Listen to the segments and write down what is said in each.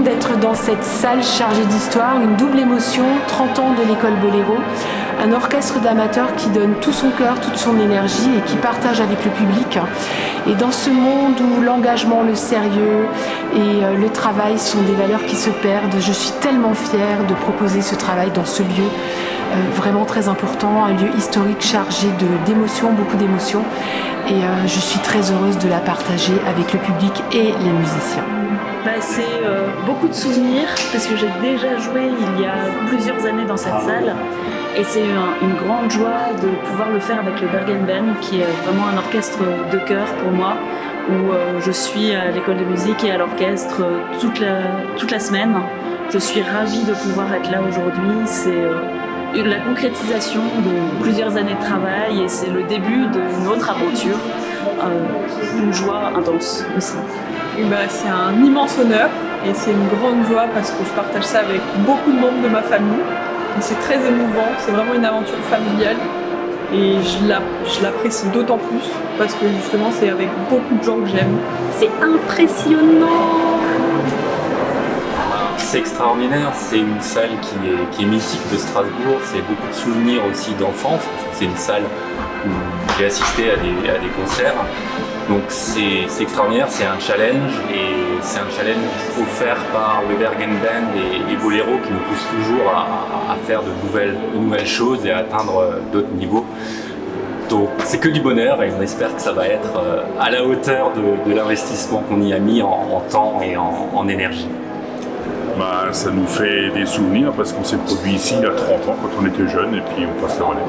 D'être dans cette salle chargée d'histoire, une double émotion, 30 ans de l'école Boléro, un orchestre d'amateurs qui donne tout son cœur, toute son énergie et qui partage avec le public. Et dans ce monde où l'engagement, le sérieux et le travail sont des valeurs qui se perdent, je suis tellement fière de proposer ce travail dans ce lieu vraiment très important, un lieu historique chargé d'émotions, beaucoup d'émotions. Et je suis très heureuse de la partager avec le public et les musiciens. C'est beaucoup de souvenirs parce que j'ai déjà joué il y a plusieurs années dans cette salle et c'est une grande joie de pouvoir le faire avec le Bergen Band qui est vraiment un orchestre de chœur pour moi où je suis à l'école de musique et à l'orchestre toute la semaine. Je suis ravie de pouvoir être là aujourd'hui. C'est la concrétisation de plusieurs années de travail et c'est le début d'une autre aventure, une joie intense aussi. C'est un immense honneur et c'est une grande joie parce que je partage ça avec beaucoup de membres de ma famille. Et c'est très émouvant, c'est vraiment une aventure familiale et je l'apprécie d'autant plus parce que justement c'est avec beaucoup de gens que j'aime. C'est impressionnant! C'est extraordinaire, c'est une salle qui est mythique de Strasbourg, c'est beaucoup de souvenirs aussi d'enfance, parce que c'est une salle où j'ai assisté à des concerts. Donc c'est extraordinaire, c'est un challenge et c'est un challenge offert par le Bergen Band et Boléro qui nous pousse toujours à faire de nouvelles choses et à atteindre d'autres niveaux. Donc c'est que du bonheur et on espère que ça va être à la hauteur de l'investissement qu'on y a mis en temps et en énergie. Ça nous fait des souvenirs parce qu'on s'est produit ici il y a 30 ans quand on était jeune et puis on passe le relais.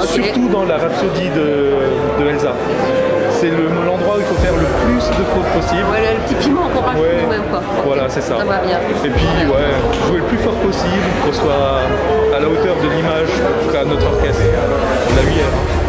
Ok. surtout dans la rhapsodie de Elsa. C'est l'endroit où il faut faire le plus de fautes possible. Ouais, le petit piment qu'on rajoute Ouais, nous-mêmes, quoi. Ok. voilà, c'est ça. Ça va bien. Et puis, ouais, jouer le plus fort possible, qu'on soit à la hauteur de l'image qu'a notre orchestre, la UR.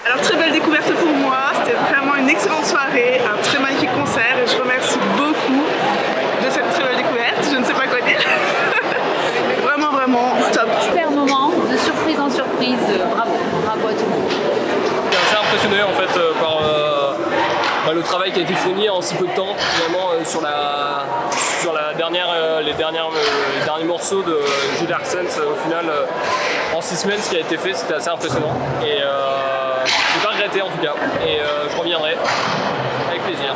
Alors très belle découverte pour moi, c'était vraiment une excellente soirée, un très magnifique concert et je remercie beaucoup de cette très belle découverte, je ne sais pas quoi dire. Vraiment top. Super moment, de surprise en surprise, bravo à tout le monde. Je suis assez impressionné en fait par le travail qui a été fourni en si peu de temps finalement sur les derniers morceaux de Jules Arsens au final en 6 semaines. Ce qui a été fait, c'était assez impressionnant et je n'ai pas regretté en tout cas et je reviendrai avec plaisir.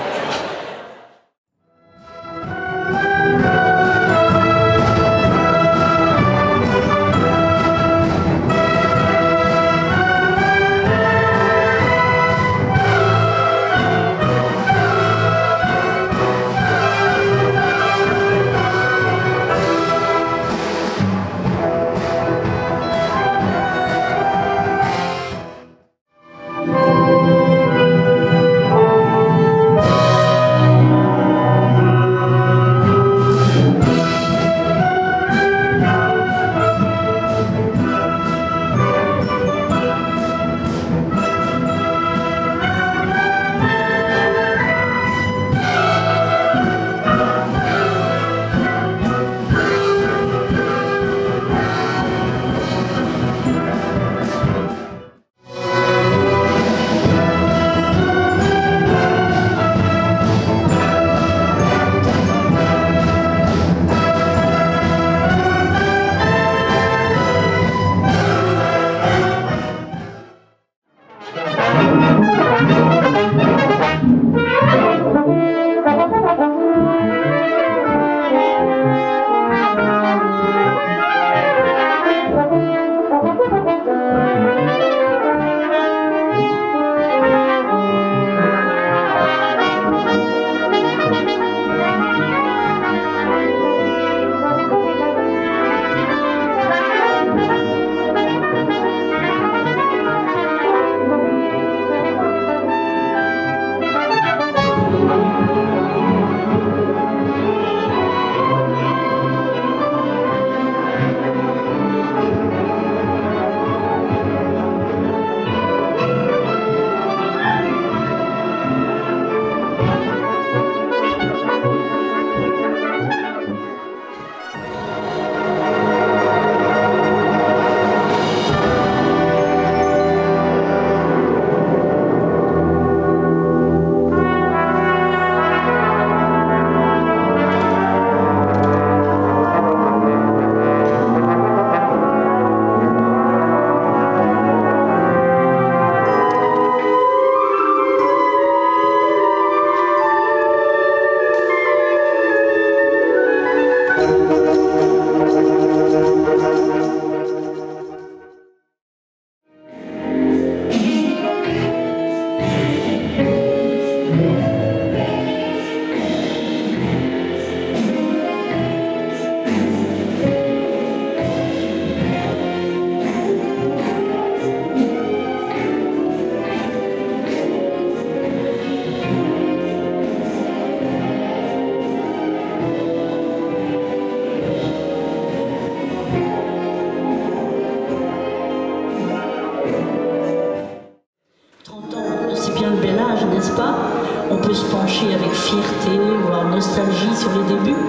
On peut se pencher avec fierté, voire nostalgie sur les débuts,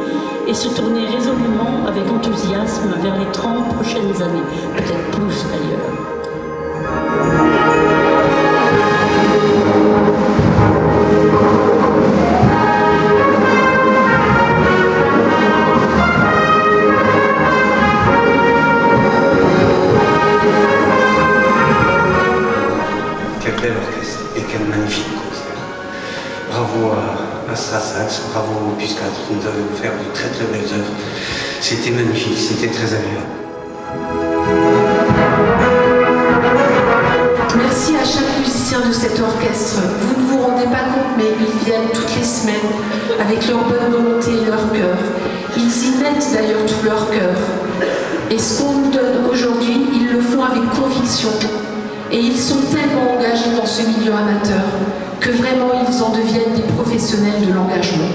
et se tourner résolument avec enthousiasme vers les 30 prochaines années, peut-être plus d'ailleurs. Quel bel orchestre et quel magnifique concert. Bravo à Strassax, bravo au Puscat qui nous avait offert de très très belles œuvres. C'était magnifique, c'était très agréable. Merci à chaque musicien de cet orchestre. Vous ne vous rendez pas compte, mais ils viennent toutes les semaines avec leur bonne volonté et leur cœur. Ils y mettent d'ailleurs tout leur cœur. Et ce qu'on nous donne aujourd'hui, ils le font avec conviction. Et ils sont tellement engagés dans ce milieu amateur que vraiment ils en deviennent des professionnels de l'engagement.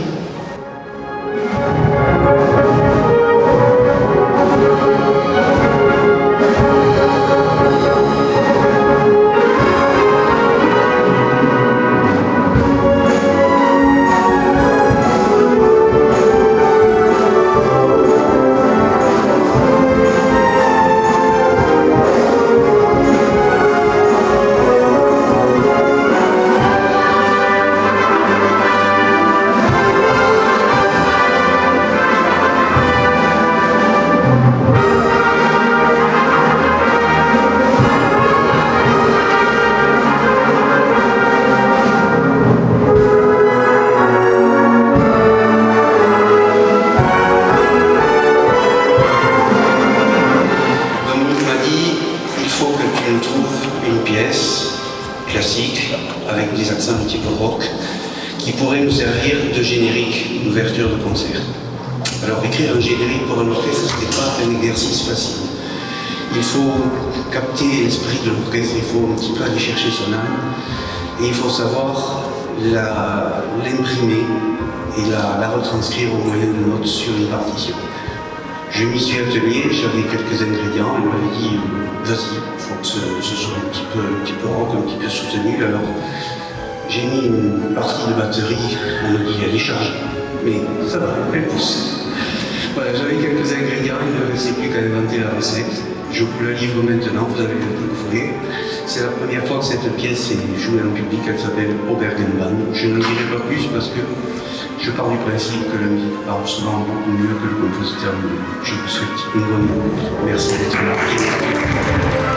classique, avec des accents un petit peu rock, qui pourrait nous servir de générique, d'ouverture de concert. Alors écrire un générique pour un orchestre, ce n'est pas un exercice facile. Il faut capter l'esprit de l'orchestre, il faut un petit peu aller chercher son âme, et il faut savoir l'imprimer et la retranscrire au moyen de notes sur une partition. Je m'y suis attelé, j'avais quelques ingrédients, elle m'avait dit vas-y, il faut que ce soit un petit peu rock, un petit peu soutenu. Alors j'ai mis une partie de batterie, on m'a dit elle est chargée, mais ça va, elle pousse. Voilà, j'avais quelques ingrédients, il ne me restait plus qu'à inventer la recette. Je vous la livre maintenant, vous avez le découvrir. C'est la première fois que cette pièce est jouée en public, elle s'appelle Au Bergen Band. Je n'en dirai pas plus parce que je pars du principe que la musique parle souvent beaucoup mieux que le compositeur. Je vous souhaite une bonne écoute. Merci d'être là.